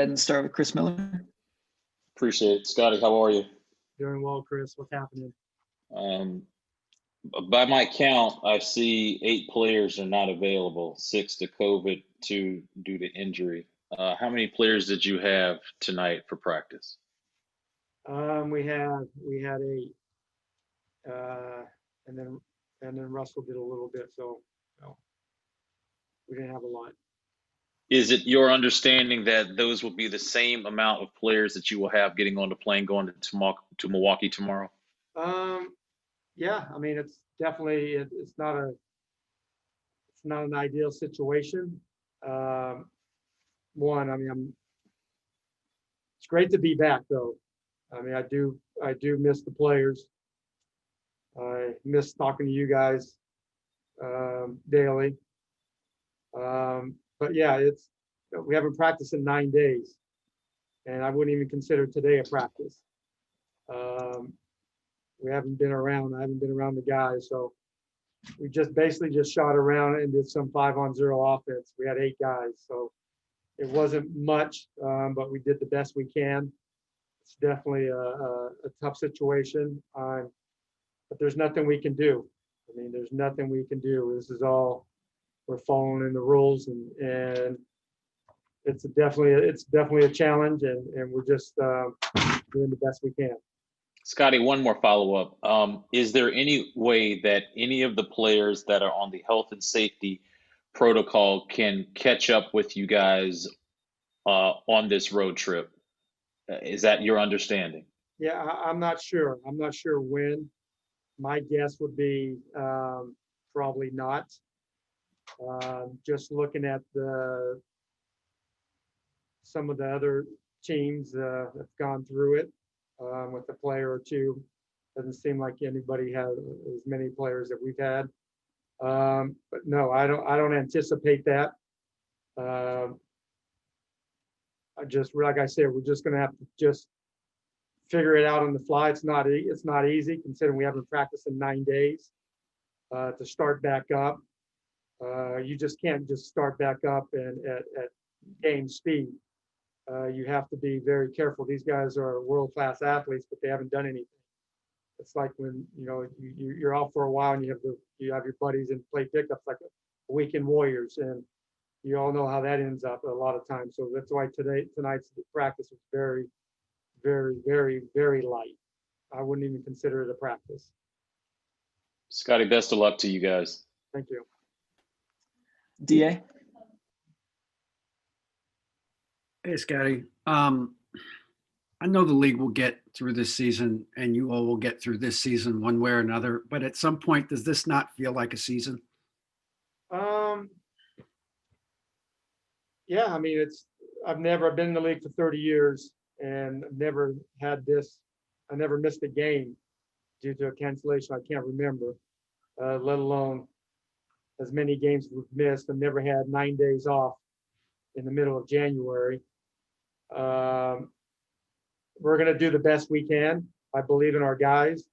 ahead and start with Chris Miller. Appreciate it. Scotty, how are you? Doing well, Chris. What's happening? By my count, I see 8 players are not available, 6 to COVID, 2 due to injury. How many players did you have tonight for practice? We had 8, and then Russell did a little bit, so no, we didn't have a lot. Is it your understanding that those will be the same amount of players that you will have getting on the plane going to Milwaukee tomorrow? Yeah, I mean, it's definitely it's not an ideal situation. One, I mean, it's great to be back though. I mean, I do miss the players. I miss talking to you guys daily. But yeah, we haven't practiced in 9 days, and I wouldn't even consider today a practice. We haven't been around. I haven't been around the guys, so we basically just shot around and did some 5-on-0 offense. We had 8 guys, so it wasn't much, but we did the best we can. It's definitely a tough situation, but there's nothing we can do. I mean, there's nothing we can do. This is all, we're following the rules, and it's definitely a challenge, and we're just doing the best we can. Scotty, one more follow-up. Is there any way that any of the players that are on the health and safety protocol can catch up with you guys on this road trip? Is that your understanding? Yeah, I'm not sure. I'm not sure when. My guess would be probably not. Just looking at some of the other teams that have gone through it with a player or two, doesn't seem like anybody has as many players that we've had. But no, I don't anticipate that. Like I said, we're just going to have to just figure it out on the fly. It's not easy considering we haven't practiced in 9 days to start back up. You just can't just start back up and at game speed. You have to be very careful. These guys are world-class athletes, but they haven't done anything. It's like when you're out for a while and you have your buddies and play pickups like a weekend Warriors, and you all know how that ends up a lot of times. So that's why tonight's practice was very, very, very, very light. I wouldn't even consider it a practice. Scotty, best of luck to you guys. Thank you. DA? Hey, Scotty. I know the league will get through this season and you all will get through this season one way or another, but at some point, does this not feel like a season? Yeah, I mean, I've been in the league for 30 years and never had this. I never missed a game due to a cancellation. I can't remember, let alone as many games we've missed. I've never had 9 days off in the middle of January. We're going to do the best we can. I believe in our guys.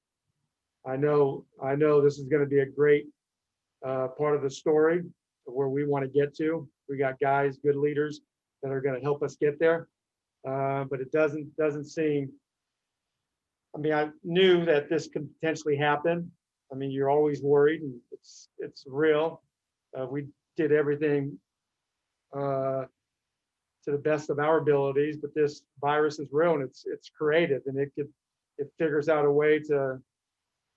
I know this is going to be a great part of the story of where we want to get to. We got guys, good leaders that are going to help us get there. But it doesn't seem. I mean, I knew that this could potentially happen. I mean, you're always worried, and it's real. We did everything to the best of our abilities, but this virus is real, and it's creative, and it figures out a way to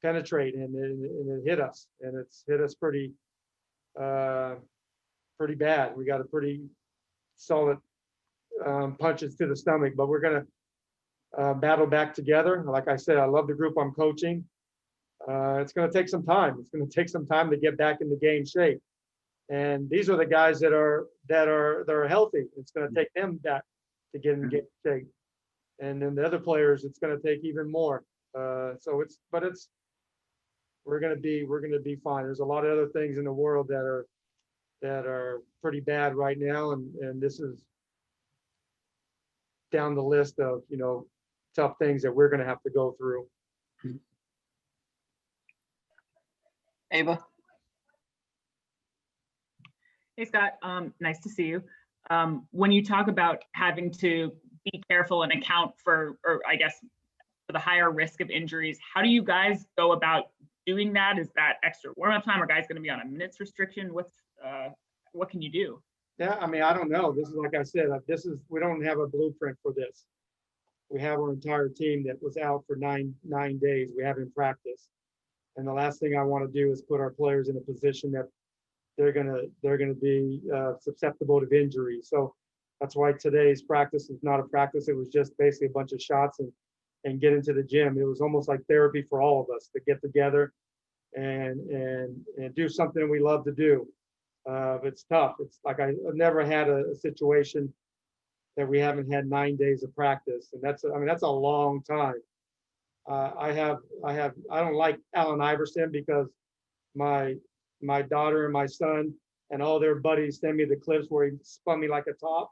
penetrate, and it hit us, and it's hit us pretty bad. We got a pretty solid punches to the stomach, but we're gonna battle back together. Like I said, I love the group I'm coaching. It's going to take some time. It's going to take some time to get back in the game shape. And these are the guys that are healthy. It's going to take them back to get in game shape. And then the other players, it's going to take even more. We're going to be fine. There's a lot of other things in the world that are pretty bad right now, and this is down the list of tough things that we're going to have to go through. Ava? Hey, Scott. Nice to see you. When you talk about having to be careful and account for, or I guess, for the higher risk of injuries, how do you guys go about doing that? Is that extra warm-up time? Are guys going to be on a minutes restriction? What can you do? Yeah, I mean, I don't know. This is, like I said, we don't have a blueprint for this. We have our entire team that was out for nine days. We haven't practiced. And the last thing I want to do is put our players in a position that they're gonna be susceptible to injury. So that's why today's practice is not a practice. It was just basically a bunch of shots and get into the gym. It was almost like therapy for all of us to get together and do something we love to do. It's tough. It's like I've never had a situation that we haven't had 9 days of practice, and that's a long time. I don't like Allen Iverson because my daughter and my son and all their buddies send me the clips where he spun me like a top,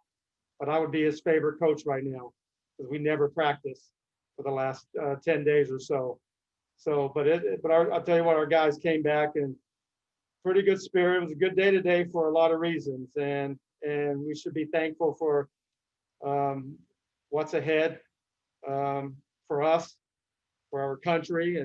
but I would be his favorite coach right now because we never practiced for the last 10 days or so. But I'll tell you what, our guys came back in pretty good spirit. It was a good day today for a lot of reasons, and we should be thankful for what's ahead for us, for our country,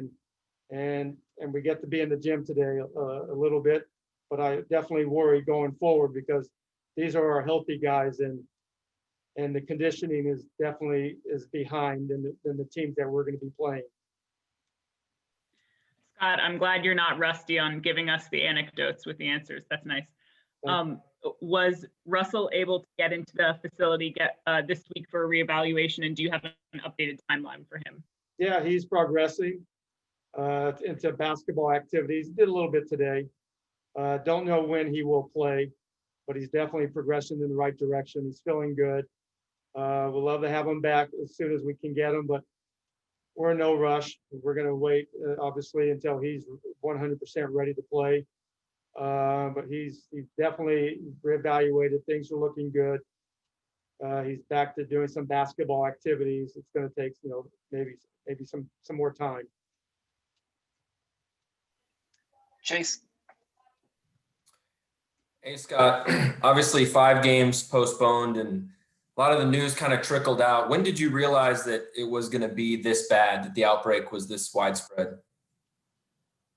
and we get to be in the gym today a little bit, but I definitely worry going forward because these are our healthy guys, and the conditioning is definitely behind in the teams that we're going to be playing. Scott, I'm glad you're not rusty on giving us the anecdotes with the answers. That's nice. Was Russell able to get into the facility this week for a reevaluation, and do you have an updated timeline for him? Yeah, he's progressing into basketball activities. Did a little bit today. Don't know when he will play, but he's definitely progressing in the right direction. He's feeling good. We'd love to have him back as soon as we can get him, but we're in no rush. We're going to wait, obviously, until he's 100% ready to play. But he's definitely reevaluated. Things are looking good. He's back to doing some basketball activities. It's going to take, maybe some more time. Chase. Hey, Scott. Obviously, 5 games postponed, and a lot of the news kind of trickled out. When did you realize that it was going to be this bad, that the outbreak was this widespread?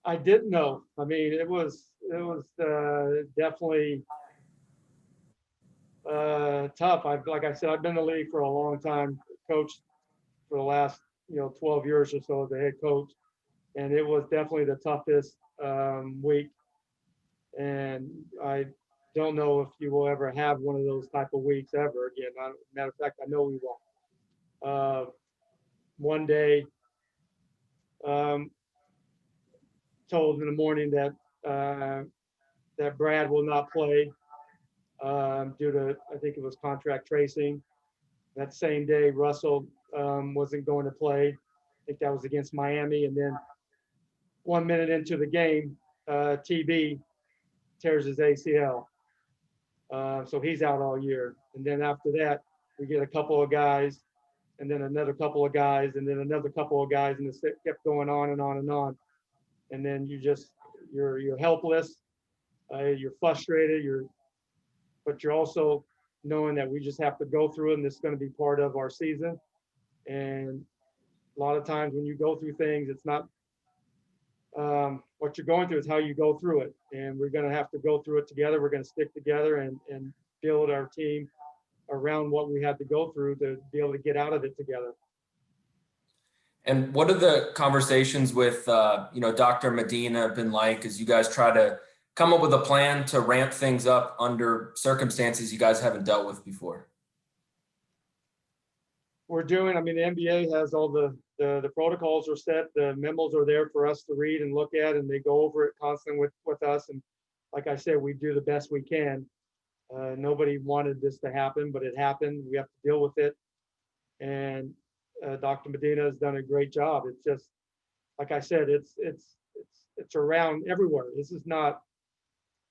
I didn't know. I mean, it was definitely tough. Like I said, I've been in the league for a long time, coached for the last 12 years or so as a head coach, and it was definitely the toughest week. And I don't know if you will ever have one of those type of weeks ever again. Matter of fact, I know we won't. One day, told in the morning that Brad will not play due to, I think it was contract tracing. That same day, Russell wasn't going to play. I think that was against Miami. And then 1 minute into the game, TB tears his ACL. So he's out all year. And then after that, we get a couple of guys, and then another couple of guys, and then another couple of guys, and it kept going on and on and on. And then you're helpless, you're frustrated, but you're also knowing that we just have to go through it, and this is going to be part of our season. And a lot of times when you go through things, it's not what you're going through, is how you go through it. And we're going to have to go through it together. We're going to stick together and build our team around what we had to go through to be able to get out of it together. And what are the conversations with, Dr. Medina been like as you guys try to come up with a plan to ramp things up under circumstances you guys haven't dealt with before? The NBA has all the protocols are set, the memos are there for us to read and look at, and they go over it constantly with us. And like I said, we do the best we can. Nobody wanted this to happen, but it happened. We have to deal with it. And Dr. Medina has done a great job. It's just, like I said, it's around everywhere. This is not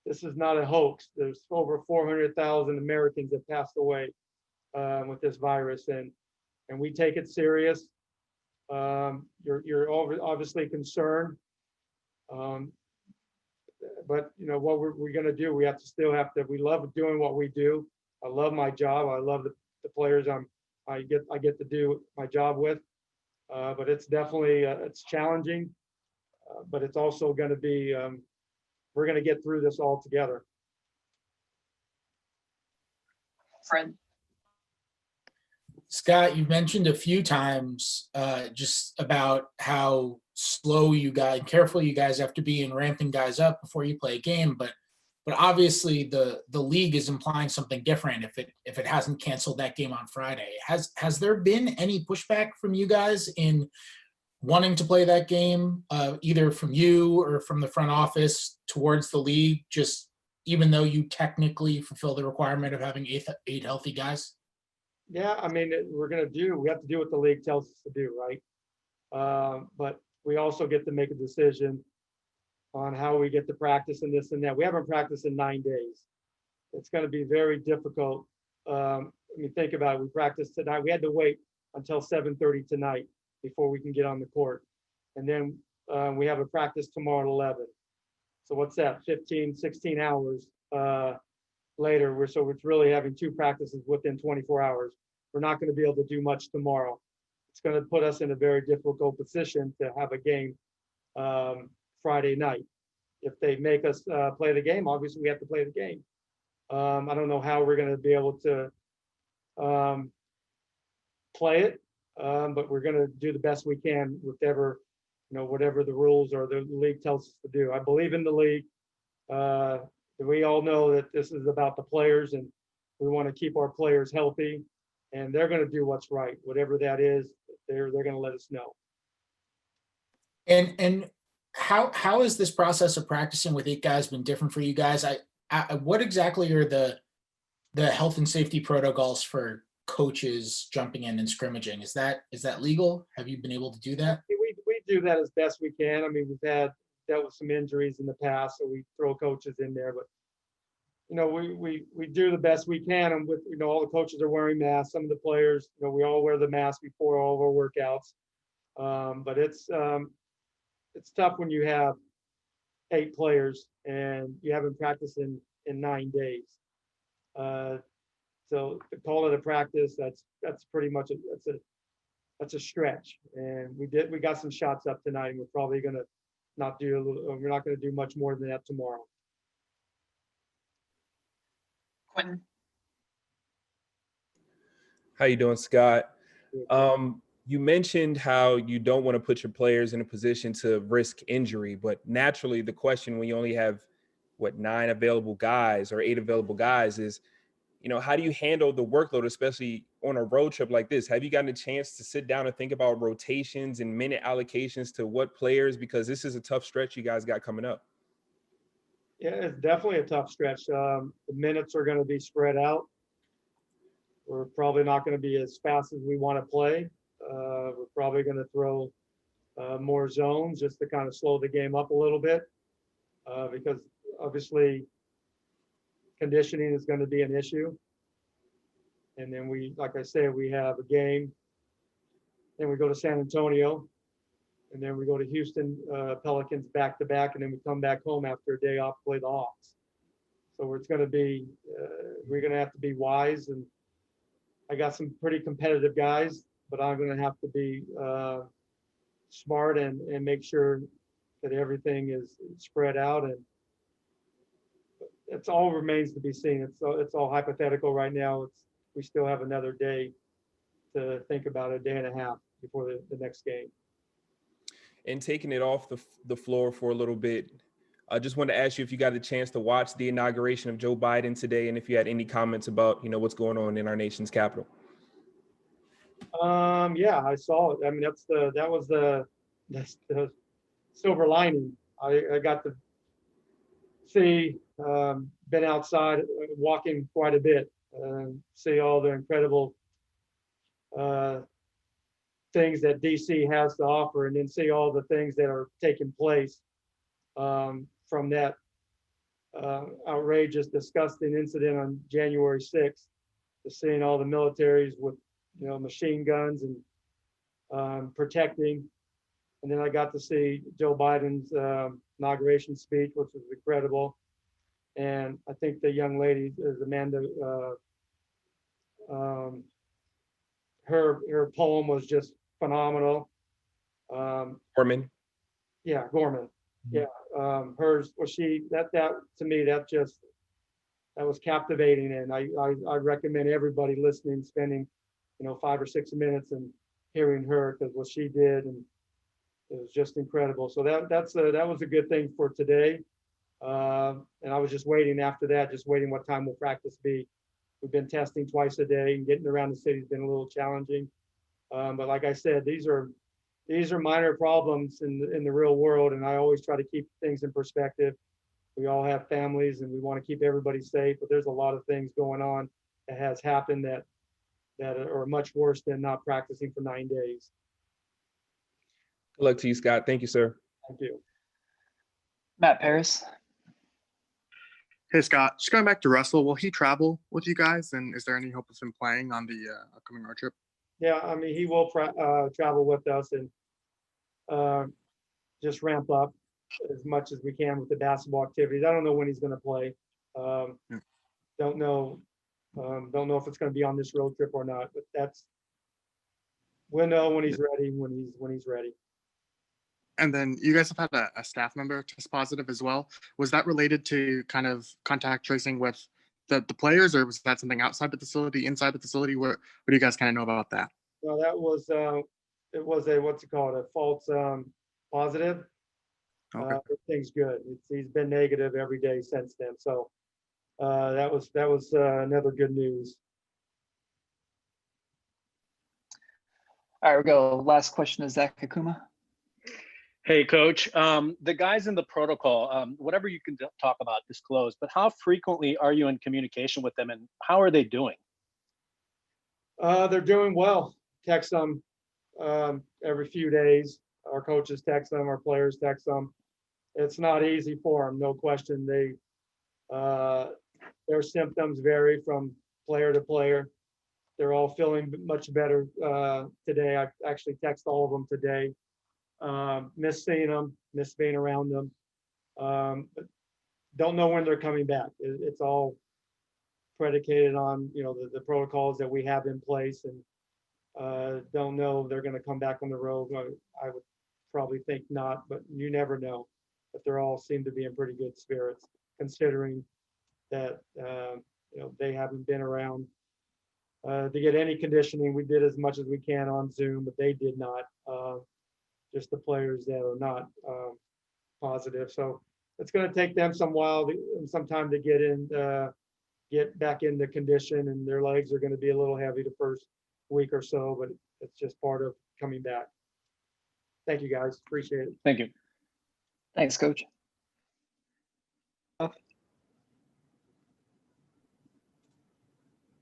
a hoax. There's over 400,000 Americans that passed away with this virus, and we take it serious. You're obviously concerned, but what we're going to do, we love doing what we do. I love my job. I love the players I get to do my job with. But it's definitely it's challenging, but it's also going to be we're going to get through this all together. Fred. Scott, you mentioned a few times just about how slow you guys, careful you guys have to be in ramping guys up before you play a game. But obviously the league is implying something different if it hasn't canceled that game on Friday. Has there been any pushback from you guys in wanting to play that game, either from you or from the front office towards the league, just even though you technically fulfill the requirement of having eight healthy guys? Yeah, I mean, we have to do what the league tells us to do, right? But we also get to make a decision on how we get to practice and this and that. We haven't practiced in 9 days. It's going to be very difficult. I mean, think about it. We practiced tonight. We had to wait until 7:30 tonight before we can get on the court. And then we have a practice tomorrow at 11. So what's that, 15, 16 hours later. So it's really having 2 practices within 24 hours. We're not going to be able to do much tomorrow. It's going to put us in a very difficult position to have a game Friday night. If they make us play the game, obviously we have to play the game. I don't know how we're going to be able to play it, but we're going to do the best we can with whatever the rules or the league tells us to do. I believe in the league. We all know that this is about the players, and we want to keep our players healthy, and they're going to do what's right, whatever that is. They're going to let us know. And how has this process of practicing with 8 guys been different for you guys? What exactly are the health and safety protocols for coaches jumping in and scrimmaging? Is that legal? Have you been able to do that? We do that as best we can. I mean, we've dealt with some injuries in the past, so we throw coaches in there, but we do the best we can. And with, all the coaches are wearing masks. Some of the players, we all wear the mask before all of our workouts. But it's tough when you have 8 players and you haven't practiced in 9 days. So to call it a practice, that's pretty much that's a stretch. And we got some shots up tonight, and we're probably gonna we're not gonna do much more than that tomorrow. Quentin. How you doing, Scott? You mentioned how you don't want to put your players in a position to risk injury, but naturally the question when you only have 9 available guys or 8 available guys is, how do you handle the workload, especially on a road trip like this? Have you gotten a chance to sit down and think about rotations and minute allocations to what players, because this is a tough stretch you guys got coming up? Yeah, it's definitely a tough stretch. The minutes are going to be spread out. We're probably not going to be as fast as we want to play. We're probably going to throw more zones just to kind of slow the game up a little bit, because obviously conditioning is going to be an issue. And then like I said, we have a game, then we go to San Antonio, and then we go to Houston Pelicans back to back, and then we come back home after a day off to play the Hawks. So it's going to be, we're going to have to be wise. And I got some pretty competitive guys, but I'm going to have to be smart and make sure that everything is spread out. And it's all remains to be seen. It's all hypothetical right now. We still have another day to think about, a day and a half before the next game. And taking it off the floor for a little bit, I just wanted to ask you if you got a chance to watch the inauguration of Joe Biden today, and if you had any comments about, what's going on in our nation's capital. Yeah, I saw it. I mean, that was the silver lining. I got to see, been outside walking quite a bit, see all the incredible things that DC has to offer, and then see all the things that are taking place from that outrageous, disgusting incident on January 6th, to seeing all the militaries with machine guns and protecting. And then I got to see Joe Biden's inauguration speech, which was incredible. And I think the young lady is Amanda Her poem was just phenomenal. Gorman. Yeah, Gorman. Yeah, hers was that to me that was captivating, and I recommend everybody listening spending 5 or 6 minutes and hearing her, because what she did, and it was just incredible. So that was a good thing for today. And I was just waiting after that, just waiting what time will practice be. We've been testing twice a day, and getting around the city has been a little challenging. But like I said, these are minor problems in the real world, and I always try to keep things in perspective. We all have families, and we want to keep everybody safe, but there's a lot of things going on that has happened that are much worse than not practicing for 9 days. Good luck to you, Scott. Thank you, sir. Thank you. Matt Paris. Hey Scott, just going back to Russell, will he travel with you guys, and is there any hope of him playing on the upcoming road trip? Yeah, I mean, he will travel with us, and just ramp up as much as we can with the basketball activities. I don't know when he's going to play. Yeah. Don't know if it's going to be on this road trip or not. But we'll know when he's ready. When he's ready. And then you guys have had a staff member test positive as well. Was that related to kind of contact tracing with the players, or was that something outside the facility, inside the facility? What do you guys kind of know about that? No, that was it was a what's it called, a false positive. Okay. Everything's good. He's been negative every day since then. So that was another good news. All right, we'll go. Last question is Zach Akuma. Hey, Coach. The guys in the protocol, whatever you can talk about, disclose, but how frequently are you in communication with them, and how are they doing? They're doing well. Text them every few days. Our coaches text them, our players text them. It's not easy for them, no question. Their symptoms vary from player to player. They're all feeling much better today. I actually text all of them today. Miss seeing them, miss being around them. But don't know when they're coming back. It's all predicated on the protocols that we have in place, and don't know if they're going to come back on the road. I would probably think not, but you never know. But they all seem to be in pretty good spirits, considering that they haven't been around to get any conditioning. We did as much as we can on Zoom, but they did not. Just the players that are not positive. So it's going to take them some time to get back into condition, and their legs are going to be a little heavy the first week or so, but it's just part of coming back. Thank you, guys. Appreciate it. Thank you. Thanks, Coach.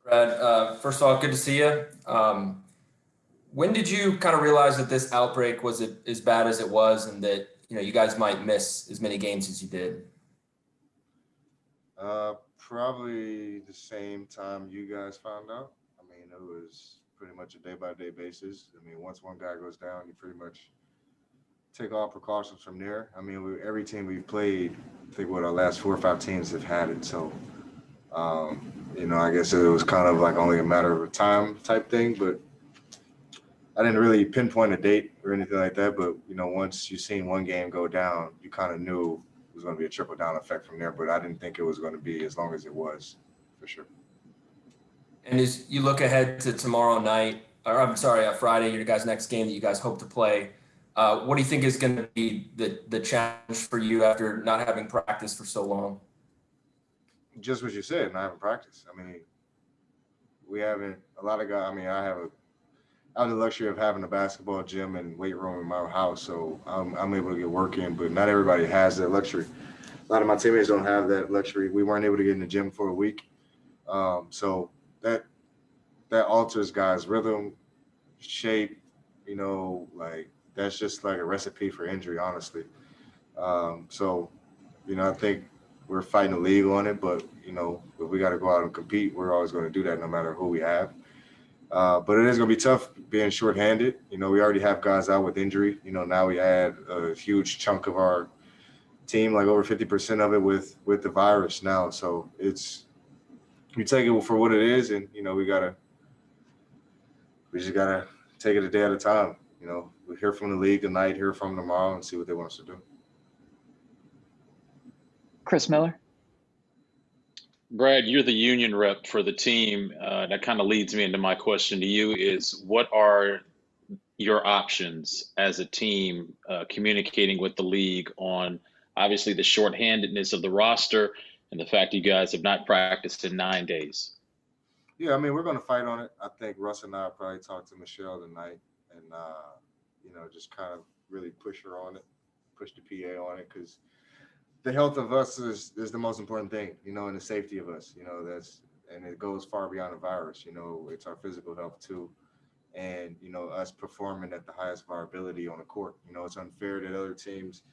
Brad, first of all, good to see you. When did you kind of realize that this outbreak was as bad as it was, and that you guys might miss as many games as you did? Probably the same time you guys found out. I mean, it was pretty much a day-by-day basis. I mean, once one guy goes down, you pretty much take all precautions from there. I mean, every team we've played, I think our last 4 or 5 teams have had it. So, I guess it was kind of like only a matter of time type thing, but I didn't really pinpoint a date or anything like that. But, once you seen one game go down, you kind of knew it was going to be a trickle down effect from there, but I didn't think it was going to be as long as it was, for sure. And as you look ahead to tomorrow night, or I'm sorry, Friday, your guys' next game that you guys hope to play, what do you think is going to be the challenge for you after not having practice for so long? Just what you said, not having practice. I mean, we haven't, a lot of guys, I mean, I have the luxury of having a basketball gym and weight room in my house, so I'm able to get work in, but not everybody has that luxury. A lot of my teammates don't have that luxury. We weren't able to get in the gym for a week. So that alters guys' rhythm, shape, like that's just like a recipe for injury, honestly. I think we're fighting the league on it, but, if we got to go out and compete, we're always going to do that no matter who we have. But it is going to be tough being shorthanded. We already have guys out with injury. Now we add a huge chunk of our team, like over 50% of it with the virus now. So you take it for what it is, and, we got to we just gotta take it a day at a time. You know, we hear from the league tonight, hear from them tomorrow, and see what they want us to do. Chris Miller. Brad, you're the union rep for the team. That kind of leads me into my question to you is what are your options as a team communicating with the league on obviously the shorthandedness of the roster and the fact you guys have not practiced in 9 days? Yeah, I mean, we're going to fight on it. I think Russ and I will probably talk to Michelle tonight and, you know, just kind of really push her on it, push the PA on it, because the health of us is the most important thing, you know, and the safety of us, you know, and it goes far beyond the virus, you know, it's our physical health too. And, you know, us performing at the highest of our ability on the court. You know, it's unfair that other teams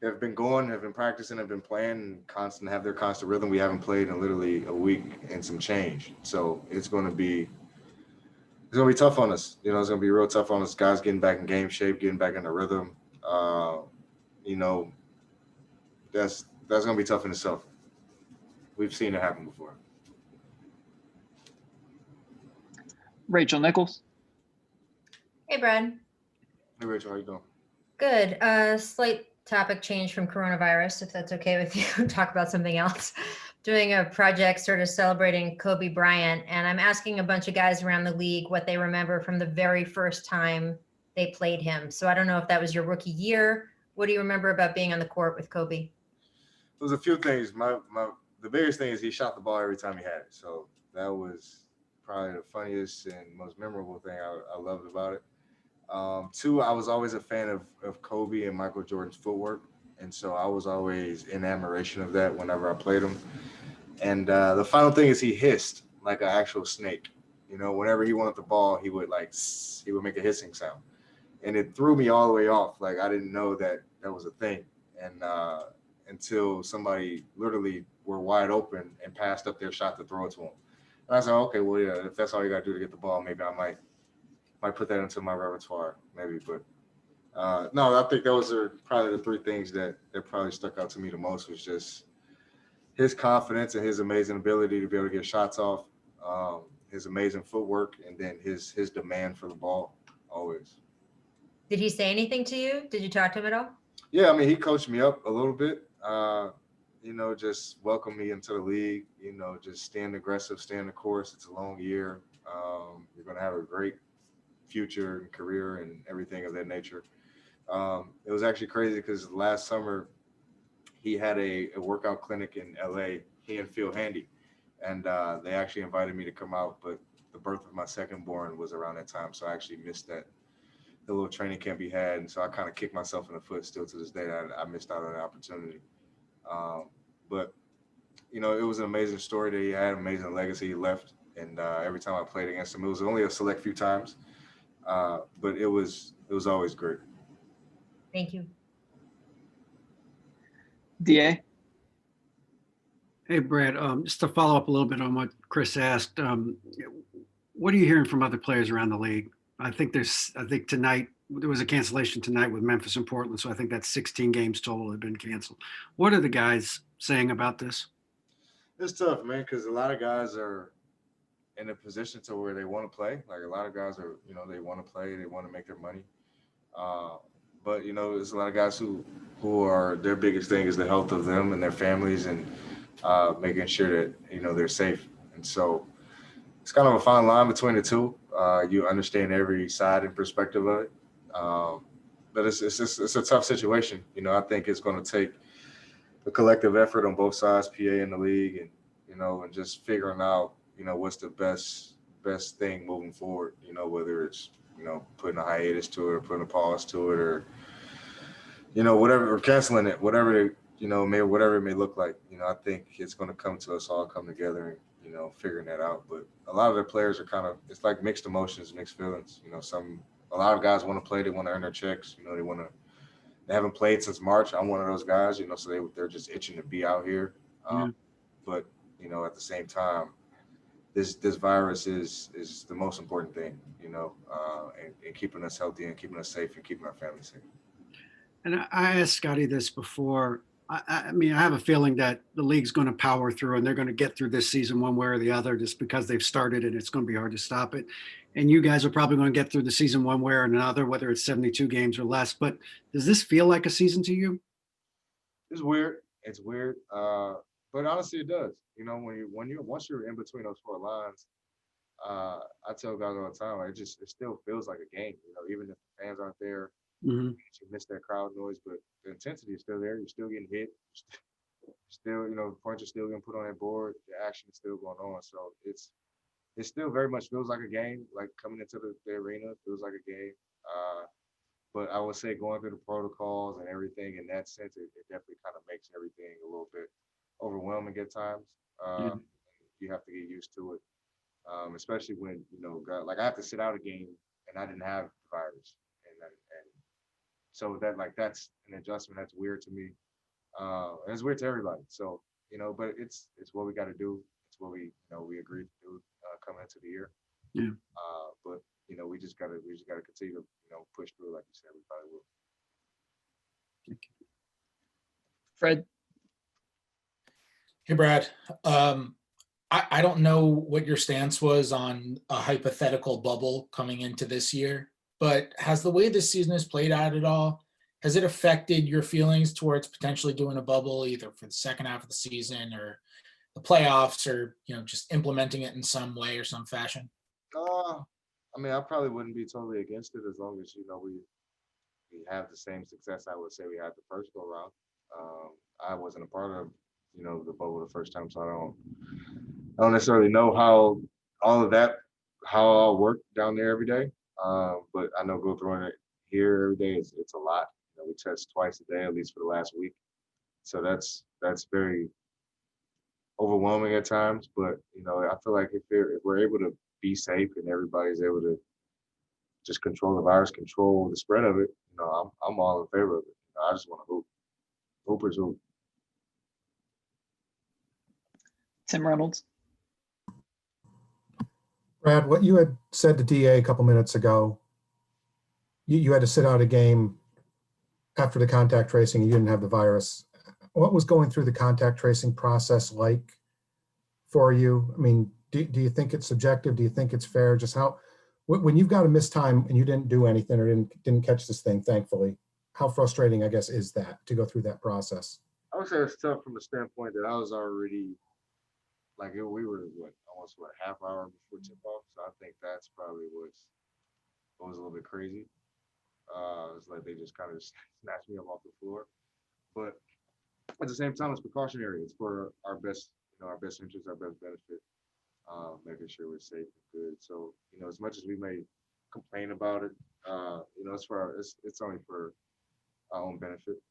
have been practicing, have been playing, have their constant rhythm. We haven't played in literally a week and some change. So it's going to be tough on us. You know, it's going to be real tough on us. Guys getting back in game shape, getting back in the rhythm. You know, that's going to be tough in itself. We've seen it happen before. Rachel Nichols. Hey, Brad. Hey, Rachel, how you doing? Good. Slight topic change from coronavirus, if that's okay with you. Talk about something else. Doing a project sort of celebrating Kobe Bryant, and I'm asking a bunch of guys around the league what they remember from the very first time they played him. So I don't know if that was your rookie year. What do you remember about being on the court with Kobe? There's a few things. The biggest thing is he shot the ball every time he had it. So that was probably the funniest and most memorable thing I loved about it. Two, I was always a fan of Kobe and Michael Jordan's footwork. And so I was always in admiration of that whenever I played him. And the final thing is he hissed like an actual snake. You know, whenever he wanted the ball, he would make a hissing sound. And it threw me all the way off. Like I didn't know that was a thing. And until somebody literally were wide open and passed up their shot to throw it to him. And I said, okay, well, yeah, if that's all you got to do to get the ball, maybe I might put that into my repertoire, maybe. But no, I think those are probably the three things that probably stuck out to me the most was just his confidence and his amazing ability to be able to get shots off, his amazing footwork, and then his demand for the ball always. Did he say anything to you? Did you talk to him at all? Yeah, I mean, he coached me up a little bit. You know, just welcome me into the league. You know, just staying aggressive, staying the course. It's a long year. You're going to have a great future and career and everything of that nature. It was actually crazy because last summer he had a workout clinic in LA, he and Phil Handy. And they actually invited me to come out, but the birth of my second born was around that time. So I actually missed the little training camp he had. And so I kind of kicked myself in the foot still to this day. I missed out on the opportunity. But, you know, it was an amazing story that he had, amazing legacy he left. And every time I played against him, it was only a select few times. But it was always great. Thank you. DA. Hey, Brad, just to follow up a little bit on what Chris asked, what are you hearing from other players around the league? I think tonight, there was a cancellation tonight with Memphis and Portland, so I think that's 16 games total have been canceled. What are the guys saying about this? It's tough, man, because a lot of guys are in a position to where they want to play. Like a lot of guys are, you know, they want to play, they want to make their money. But, you know, there's a lot of guys who are, their biggest thing is the health of them and their families and making sure that, you know, they're safe. And so it's kind of a fine line between the two. You understand every side and perspective of it. But it's a tough situation. You know, I think it's going to take a collective effort on both sides, PA and the league, and, you know, and just figuring out, you know, what's the best thing moving forward, you know, whether it's, you know, putting a hiatus to it or putting a pause to it or, you know, whatever, or canceling it, whatever whatever it may look like. You know, I think it's going to come to us all come together and, you know, figuring that out. But a lot of the players are kind of, it's like mixed emotions, mixed feelings. You know, a lot of guys want to play, they want to earn their checks. You know, they haven't played since March. I'm one of those guys, you know, so they're just itching to be out here. But, you know, at the same time, this virus is the most important thing, you know, and keeping us healthy and keeping us safe and keeping our families safe. And I asked Scotty this before. I mean, I have a feeling that the league's going to power through and they're going to get through this season one way or the other, just because they've started it. It's going to be hard to stop it. And you guys are probably going to get through the season one way or another, whether it's 72 games or less. But does this feel like a season to you? It's weird. It's weird. But honestly, it does. You know, once you're in between those four lines, I tell guys all the time, it still feels like a game. You know, even if the fans aren't there, Mm-hmm. you miss that crowd noise, but the intensity is still there. You're still getting hit. Still, you know, points are still getting put on that board. The action is still going on. So it still very much feels like a game. Like coming into the arena feels like a game. But I would say going through the protocols and everything in that sense, it definitely kind of makes everything a little bit overwhelming at times. You have to get used to it, especially when, you know, like I have to sit out a game and I didn't have the virus. And so that's an adjustment that's weird to me. And it's weird to everybody. So, you know, but it's what we got to do. It's what we agreed to do coming into the year. Yeah. But you know, we just gotta continue to, you know, push through like you said, we probably will. Fred, Hey, Brad. I don't know what your stance was on a hypothetical bubble coming into this year, but has the way this season has played out at all, has it affected your feelings towards potentially doing a bubble either for the second half of the season or the playoffs, or, you know, just implementing it in some way or some fashion? I mean, I probably wouldn't be totally against it as long as, you know, we have the same success I would say we had the first go around. I wasn't a part of, you know, the bubble the first time, so I don't necessarily know how all worked down there every day. But I know go through it here every day it's a lot. You know, we test twice a day at least for the last week, so that's very overwhelming at times. But you know, I feel like if we're able to be safe and everybody's able to just control the virus, control the spread of it, you know, I'm all in favor of it. You know, I just want to hoop. Hoopers hoop. Tim Reynolds. Brad, what you had said to DA a couple minutes ago, you had to sit out a game after the contact tracing and you didn't have the virus. What was going through the contact tracing process like for you? I mean, do you think it's subjective? Do you think it's fair? Just when you've got to miss time and you didn't do anything or didn't catch this thing, thankfully, how frustrating, I guess, is that to go through that process? I would say it's tough from the standpoint that I was already we were almost half hour before tip off. So I think that's probably what was a little bit crazy. It's like they just kind of snatched me up off the floor. But at the same time, it's precautionary. It's for our best, you know, our best interest, our best benefit, making sure we're safe and good. So, you know, as much as we may complain about it, you know, it's only for our own benefit.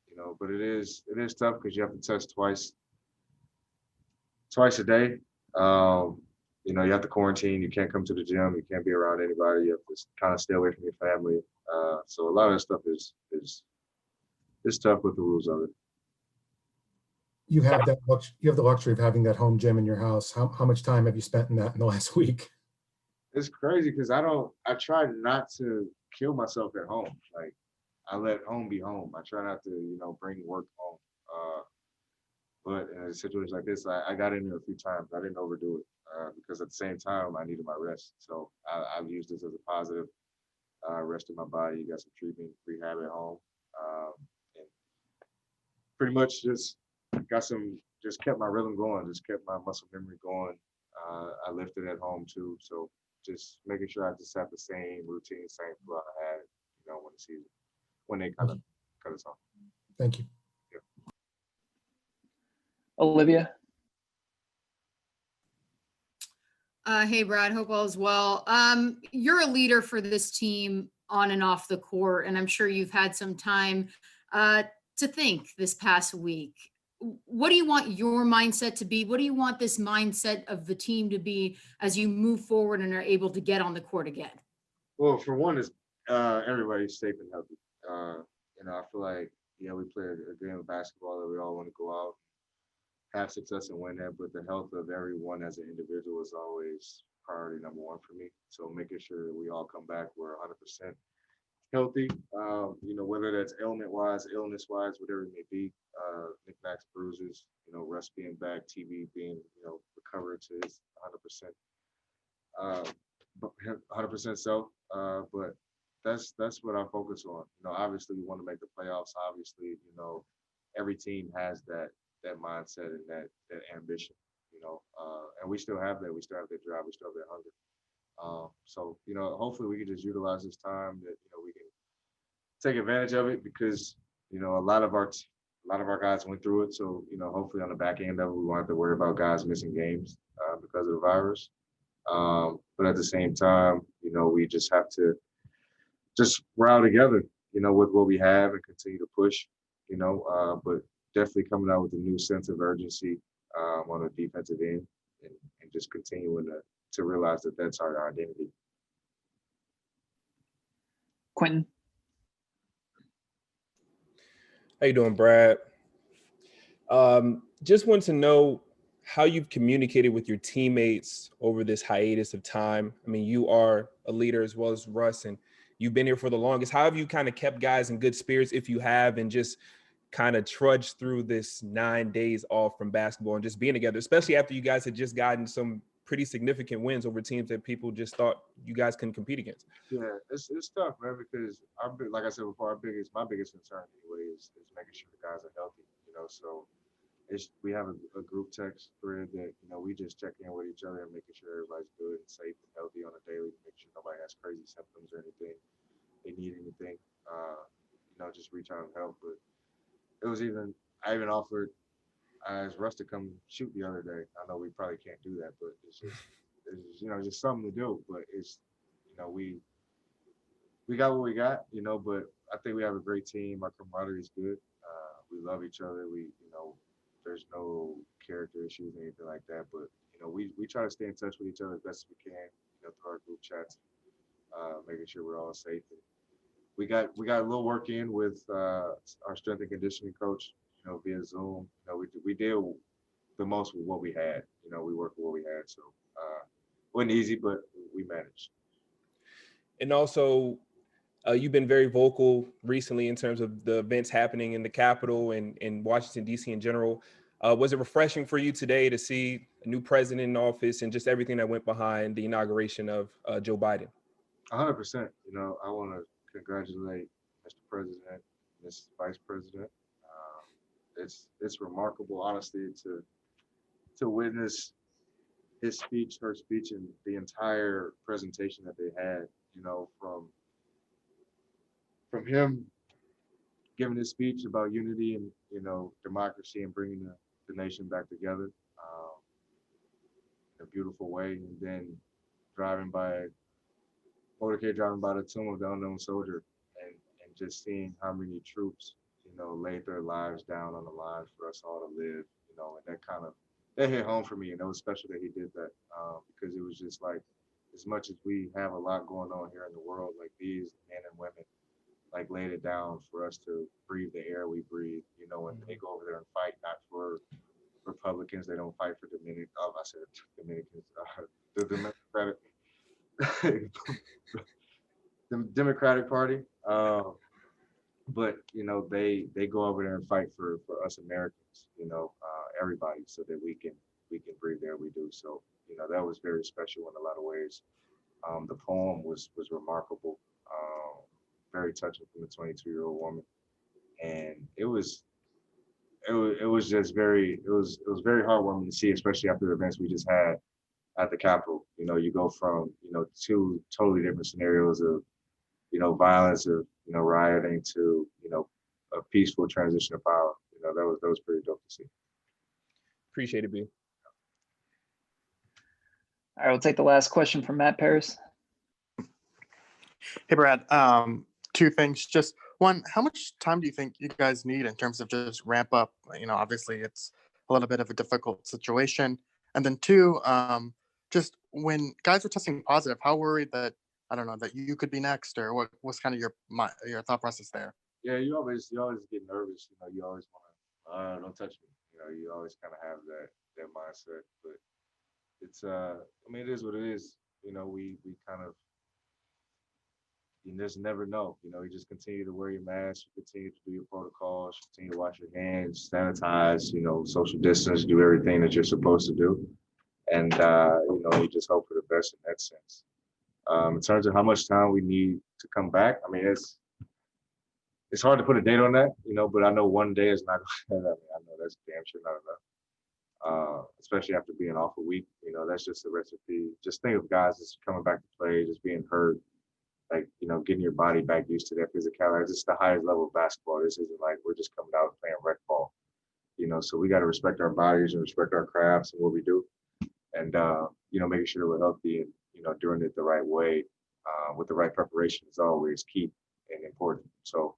You know, but it is tough because you have to test twice a day. You know, you have to quarantine. You can't come to the gym. You can't be around anybody. You have to kind of stay away from your family. So a lot of that stuff is tough with the rules of it. You have the luxury of having that home gym in your house. How much time have you spent in that in the last week? It's crazy because I try not to kill myself at home. Like I let home be home. I try not to, you know, bring work home. But in a situation like this, I got in there a few times. I didn't overdo it because at the same time, I needed my rest. So I've used this as a positive. Rested my body, got some treatment, rehab at home, and pretty much just kept my rhythm going, just kept my muscle memory going. I lifted at home too, so just making sure I just have the same routine, same flow I had, you know, when they kind of cut us off. Thank you. Olivia. Hey, Brad, hope all is well. You're a leader for this team on and off the court, and I'm sure you've had some time to think this past week. What do you want your mindset to be? What do you want this mindset of the team to be as you move forward and are able to get on the court again? Well, for one, is everybody's safe and healthy. You know, I feel like, yeah, we play a game of basketball that we all want to go out, have success and win that, but the health of everyone as an individual is always priority number one for me. So making sure that we all come back, we're 100%. healthy. Whether that's ailment wise, illness wise, whatever it may be. Knickknacks, bruises. Russ being back, TV being recovered to his 100%. 100% self. But that's what I focus on. Obviously we want to make the playoffs. Obviously, every team has that mindset and that ambition. And we still have that. We still have that drive. We still have that hunger. So hopefully we can just utilize this time that we can take advantage of it because a lot of our guys went through it. So hopefully on the back end of it, we won't have to worry about guys missing games because of the virus. But at the same time, we just have to just rally together, with what we have and continue to push, but definitely coming out with a new sense of urgency on the defensive end and just continuing to realize that that's our identity. Quentin. How you doing, Brad? Just want to know how you've communicated with your teammates over this hiatus of time. I mean, you are a leader as well as Russ, and you've been here for the longest. How have you kind of kept guys in good spirits, if you have, and just kind of trudged through this 9 days off from basketball and just being together, especially after you guys had just gotten some pretty significant wins over teams that people just thought you guys couldn't compete against? Yeah, it's tough, man, because like I said before, my biggest concern anyway is making sure the guys are healthy, so we have a group text thread that, we just check in with each other and making sure everybody's good and safe and healthy on a daily, make sure nobody has crazy symptoms or anything, they need anything, just reach out and help. But I even offered as Russ to come shoot the other day. I know we probably can't do that, but it's just something to do. But it's, we got what we got, but I think we have a great team. Our camaraderie is good. We love each other. There's no character issues or anything like that. But, we try to stay in touch with each other as best as we can, through our group chats, making sure we're all safe. And we got a little work in with our strength and conditioning coach, via Zoom. We did the most with what we had. We worked with what we had. So wasn't easy, but we managed. And also, you've been very vocal recently in terms of the events happening in the Capitol and in Washington, D.C. in general. Was it refreshing for you today to see a new president in office and just everything that went behind the inauguration of Joe Biden? 100%. I want to congratulate Mr. President, Mrs. Vice President. It's remarkable, honestly, to witness her speech, and the entire presentation that they had. From him giving his speech about unity and democracy and bringing the nation back together in a beautiful way, and then motorcade driving by the tomb of the unknown soldier, and just seeing how many troops laid their lives down on the line for us all to live, and that hit home for me, and it was special that he did that because it was just like, as much as we have a lot going on here in the world, like these men and women laid it down for us to breathe the air we breathe, and they go over there and fight, not for Republicans. They don't fight for Dominicans, the the Democratic Party. But they go over there and fight for us Americans, everybody, so that we can breathe the air we do. So, that was very special in a lot of ways. The poem was remarkable. Very touching from a 22-year-old woman, and it was just very heartwarming to see, especially after the events we just had at the Capitol. You go from two totally different scenarios of violence, of rioting, to a peaceful transition of power. That was pretty dope to see. Appreciate it, B. All right, we'll take the last question from Matt Paris. Hey, Brad. Two things. Just one, how much time do you think you guys need in terms of just ramp up? Obviously it's a little bit of a difficult situation. And then two, just when guys are testing positive, how worried that, I don't know, that you could be next, or what's kind of your thought process there? Yeah, you always get nervous. You always want to, don't touch me. You always kind of have that mindset. But it's it is what it is. We kind of you just never know. You know, you just continue to wear your mask, you continue to do your protocols, continue to wash your hands, sanitize, you know, social distance, do everything that you're supposed to do. And, you know, you just hope for the best in that sense. In terms of how much time we need to come back, I mean, it's hard to put a date on that, you know, but I know one day is not, I mean, I know that's damn sure not enough. Especially after being off a week, you know, that's just a recipe. Just think of guys just coming back to play, just being hurt, like, you know, getting your body back used to that physicality. This is the highest level of basketball. This isn't like we're just coming out and playing rec ball, you know, so we got to respect our bodies and respect our crafts and what we do. And, you know, making sure we're healthy and, you know, doing it the right way with the right preparation is always key and important. So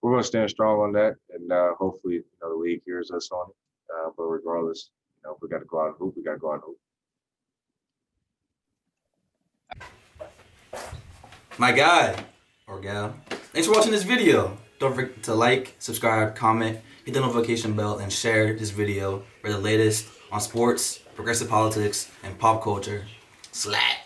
we're going to stand strong on that. And hopefully, you know, the league hears us on it. But regardless, you know, if we got to go out and hoop, we got to go out and hoop. My guy or gal, thanks for watching this video. Don't forget to like, subscribe, comment, hit the notification bell, and share this video for the latest on sports, progressive politics, and pop culture. Slat.